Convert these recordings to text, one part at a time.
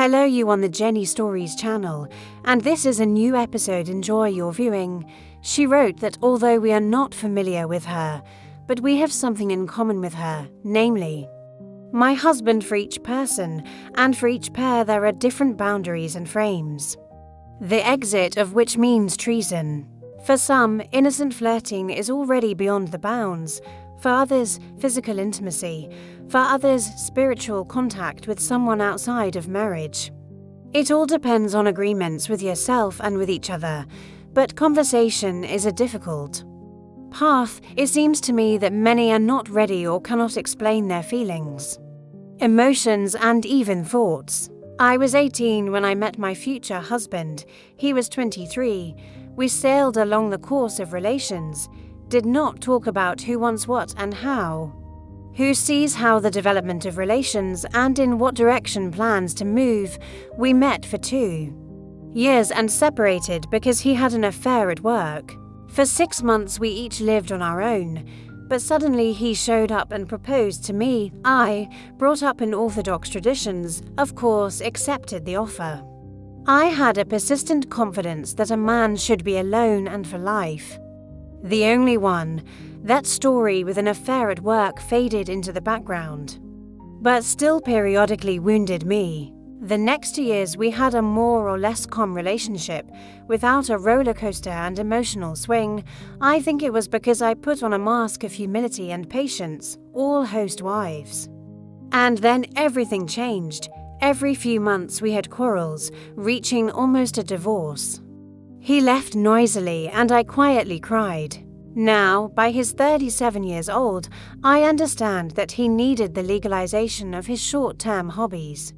Hello, you on the Jenny Stories channel, and this is a new episode. Enjoy your viewing. She wrote that although we are not familiar with her, but we have something in common with her, namely, my husband. For each person, and for each pair there are different boundaries and frames. The exit of which means treason. For some, innocent flirting is already beyond the bounds. For others, physical intimacy. For others, spiritual contact with someone outside of marriage. It all depends on agreements with yourself and with each other, but conversation is a difficult path. It seems to me that many are not ready or cannot explain their feelings, emotions, and even thoughts. I was 18 when I met my future husband. He was 23. We sailed along the course of relations, did not talk about who wants what and how, who sees how the development of relations and in what direction plans to move. We met for 2 years and separated because he had an affair at work. For 6 months we each lived on our own, but suddenly he showed up and proposed to me. I, brought up in Orthodox traditions, of course accepted the offer. I had a persistent confidence that a man should be alone and for life. The only one. That story with an affair at work faded into the background, but still periodically wounded me. The next 2 years we had a more or less calm relationship, without a roller coaster and emotional swing. I think it was because I put on a mask of humility and patience, all host wives. And then everything changed. Every few months we had quarrels, reaching almost a divorce. He left noisily and I quietly cried. Now, by his 37 years old, I understand that he needed the legalization of his short-term hobbies.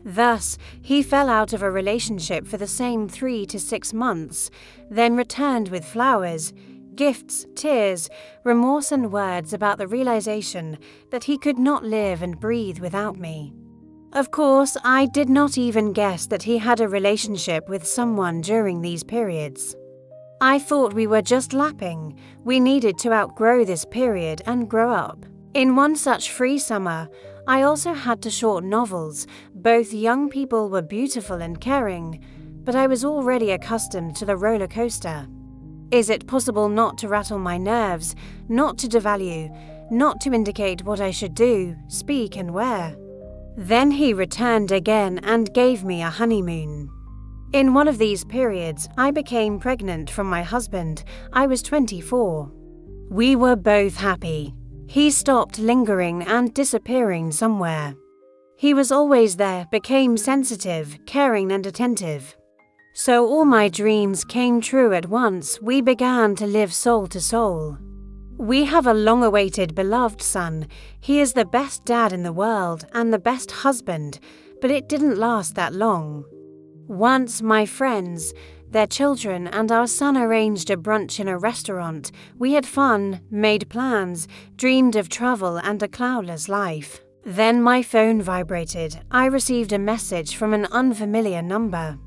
Thus, he fell out of a relationship for the same 3 to 6 months, then returned with flowers, gifts, tears, remorse, and words about the realization that he could not live and breathe without me. Of course, I did not even guess that he had a relationship with someone during these periods. I thought we were just lapping. We needed to outgrow this period and grow up. In one such free summer, I also had to short novels. Both young people were beautiful and caring, but I was already accustomed to the roller coaster. Is it possible not to rattle my nerves, not to devalue, not to indicate what I should do, speak, and wear? Then he returned again and gave me a honeymoon. In one of these periods, I became pregnant from my husband. I was 24. We were both happy. He stopped lingering and disappearing somewhere. He was always there, became sensitive, caring, and attentive. So all my dreams came true at once. We began to live soul to soul. We have a long-awaited beloved son. He is the best dad in the world and the best husband, but it didn't last that long. Once my friends, their children, and our son arranged a brunch in a restaurant. We had fun, made plans, dreamed of travel and a cloudless life. Then my phone vibrated. I received a message from an unfamiliar number.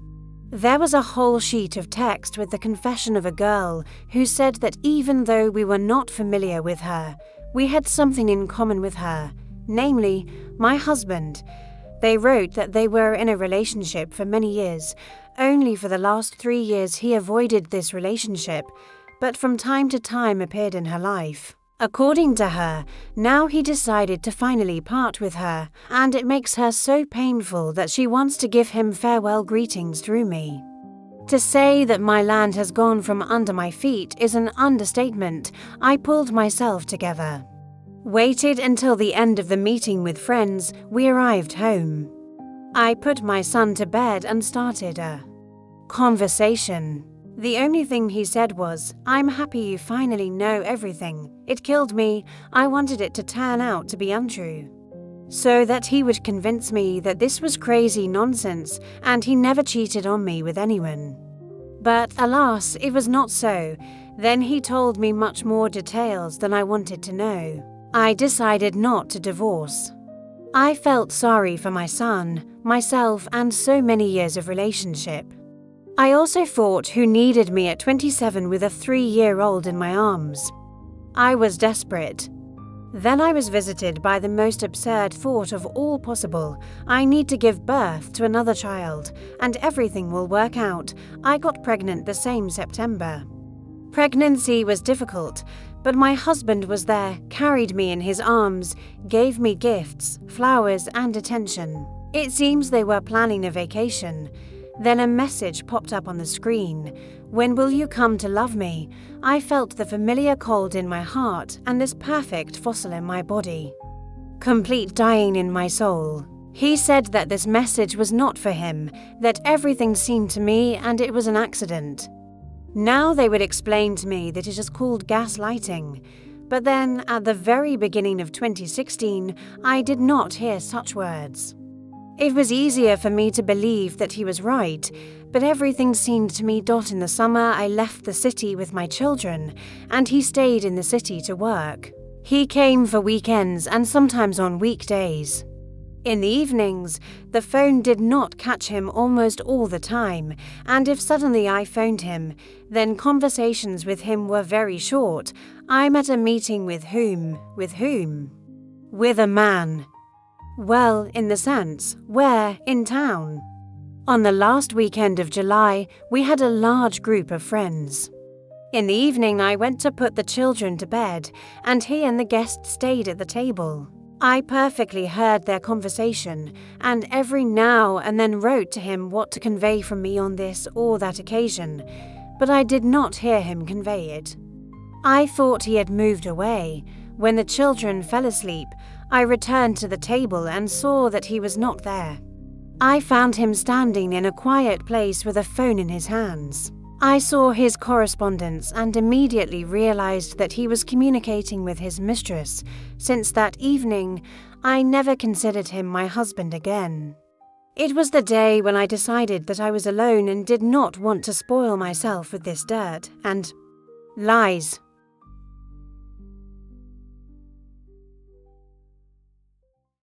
There was a whole sheet of text with the confession of a girl who said that even though we were not familiar with her, we had something in common with her, namely, my husband. They wrote that they were in a relationship for many years. Only for the last 3 years he avoided this relationship, but from time to time appeared in her life. According to her, now he decided to finally part with her, and it makes her so painful that she wants to give him farewell greetings through me. To say that my land has gone from under my feet is an understatement. I pulled myself together. Waited until the end of the meeting with friends. We arrived home. I put my son to bed and started a conversation. The only thing he said was, "I'm happy you finally know everything. It killed me. I wanted it to turn out to be untrue, so that he would convince me that this was crazy nonsense and he never cheated on me with anyone." But alas, it was not so. Then he told me much more details than I wanted to know. I decided not to divorce. I felt sorry for my son, myself, and so many years of relationship. I also thought who needed me at 27 with a 3-year-old in my arms. I was desperate. Then I was visited by the most absurd thought of all possible. I need to give birth to another child, and everything will work out. I got pregnant the same September. Pregnancy was difficult, but my husband was there, carried me in his arms, gave me gifts, flowers, and attention. It seems they were planning a vacation. Then a message popped up on the screen. When will you come to love me? I felt the familiar cold in my heart and this perfect fossil in my body. Complete dying in my soul. He said that this message was not for him, that everything seemed to me and it was an accident. Now they would explain to me that it is called gaslighting. But then, at the very beginning of 2016, I did not hear such words. It was easier for me to believe that he was right, but everything seemed to me. In the summer, I left the city with my children, and he stayed in the city to work. He came for weekends and sometimes on weekdays. In the evenings, the phone did not catch him almost all the time, and if suddenly I phoned him, then conversations with him were very short. I'm at a meeting with whom? With whom? With a man. Well, in the sense, where? In town. On the last weekend of July, we had a large group of friends. In the evening, I went to put the children to bed, and he and the guests stayed at the table. I perfectly heard their conversation, and every now and then wrote to him what to convey from me on this or that occasion, but I did not hear him convey it. I thought he had moved away. When the children fell asleep, I returned to the table and saw that he was not there. I found him standing in a quiet place with a phone in his hands. I saw his correspondence and immediately realized that he was communicating with his mistress. Since that evening, I never considered him my husband again. It was the day when I decided that I was alone and did not want to spoil myself with this dirt and lies.